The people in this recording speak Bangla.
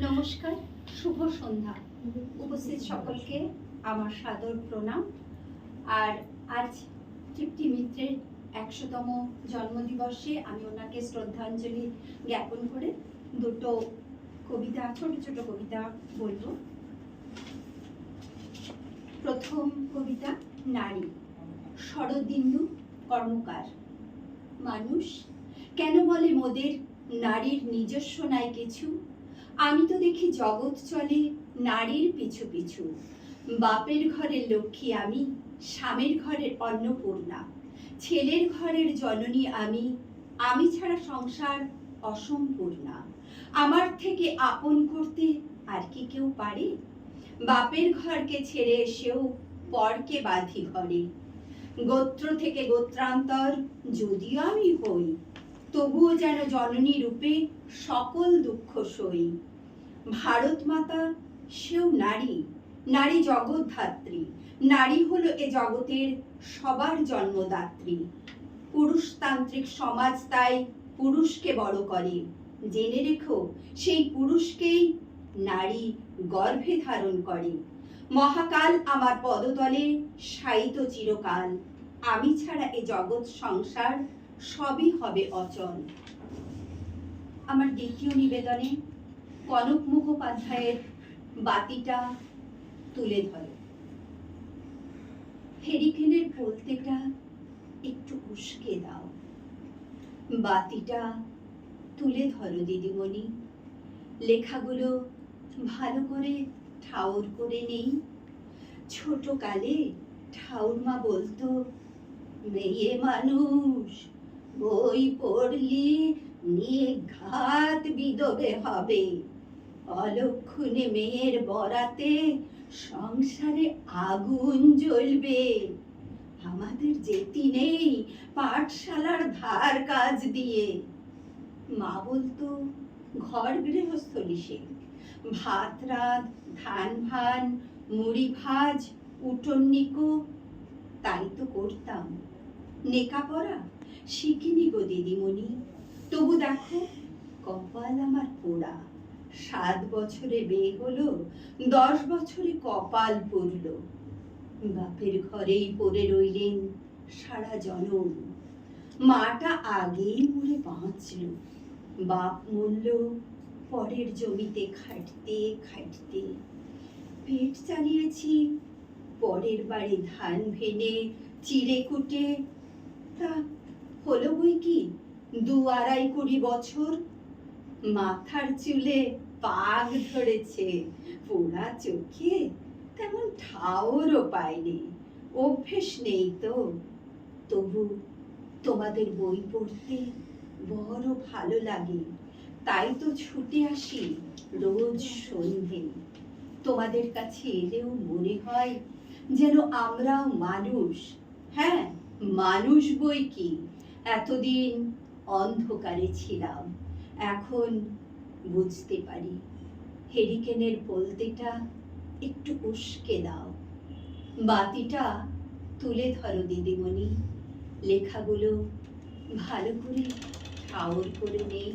নমস্কার, শুভ সন্ধ্যা। উপস্থিত সকলকে আমার সাদর প্রণাম। আর আজ তৃপ্তি মিত্রের ১০০তম জন্মদিবসে আমি ওনাকে শ্রদ্ধাঞ্জলি জ্ঞাপন করে দুটো কবিতা, ছোট ছোট কবিতা বলবো। প্রথম কবিতা নারী, শরদিন্দু কর্মকার। মানুষ কেন বলে মোদের নারীর নিজস্ব নাই কিছু? আমি তো দেখি জগৎ চলে নারীর পিছু পিছু। বাপের ঘরের লক্ষ্মী আমি, স্বামীর ঘরের অন্নপূর্ণা, ছেলের ঘরের জননী আমি, আমি ছাড়া সংসার অসম্পূর্ণা। আমার থেকে আপন করতে আর কি কেউ পারে? বাপের ঘরকে ছেড়ে এসেও পরকে বাঁধি ঘরে। গোত্র থেকে গোত্রান্তর যদিও আমি হই, তবুও যেন জননী রূপে সকল দুঃখ সই। ভারত মাতা সেও নারী, নারী জগৎধাত্রী। নারী হলো এ জগতের সবার জন্মদাত্রী। পুরুষতান্ত্রিক সমাজ তাই পুরুষকে বড় করে। জেনে রেখো সেই পুরুষকেই নারী গর্ভে ধারণ করে। মহাকাল আমার পদতলে শায়িত চিরকাল। আমি ছাড়া এ জগৎ সংসার সবই হবে অচল। আমার দ্বিতীয় নিবেদনে কনক মুখোপাধ্যায়ের বাতিটা তুলে ধরো। হেরিকেনের বলতেটা একটু উস্কে দাও। বাতিটা তুলে ধরো দিদিমণি। লেখাগুলো ভালো করে ঠাউর করে নেই। ছোট কালে ঠাউরমা বলতো, মেয়ে মানুষ বই পড়লি নিঘাত বিধবে হবে, অলক্ষণে মেয়ের বরাতে সংসারে আগুন জ্বলবে। আমাদের যেতি নেই পাঠশালার ধার কাজ দিয়ে। মা বলতো, ঘর গৃহস্থলী শেখ, ভাত রাঁধ, ধান ভান, মুড়ি ভাজ, উঠোন নিকো। তাই তো করতাম। নেকাপড়া শিখিনি গো দিদিমণি। তবু দেখো কপাল আমার পোড়া। ৭ বছরে বিয়ে হলো, ১০ বছরে কপাল পড়ল। বাপের ঘরেই পড়ে রইলেন সারা জনম। মাটা আগেই মরে বাঁচল। বাপ মরল পরের জমিতে খাটতে খাটতে। পেট চালিয়েছি পরের বাড়ি ধান ভেনে চিড়ে কুটে। তা হলো বই কি ২-২.৫ বছর। মাথার চুলে পাগ ধরেছে, পোড়া চোখে তেমন ঠাউরও পাইনি। অভ্যেস নেই তো। তবু তোমাদের বই পড়তে বড় ভালো লাগে। তাই তো ছুটে আসি রোজ সন্ধে। তোমাদের কাছে এলেও মনে হয় যেন আমরাও মানুষ। হ্যাঁ, মানুষ বই কি। এতদিন অন্ধকারে ছিলাম, এখন বুঝতে পারি। হেরিকেনের বলতেটা একটু উস্কে দাও। বাতিটা তুলে ধরো দিদিমণি। লেখাগুলো ভালো করে ঠাউর করে নেই।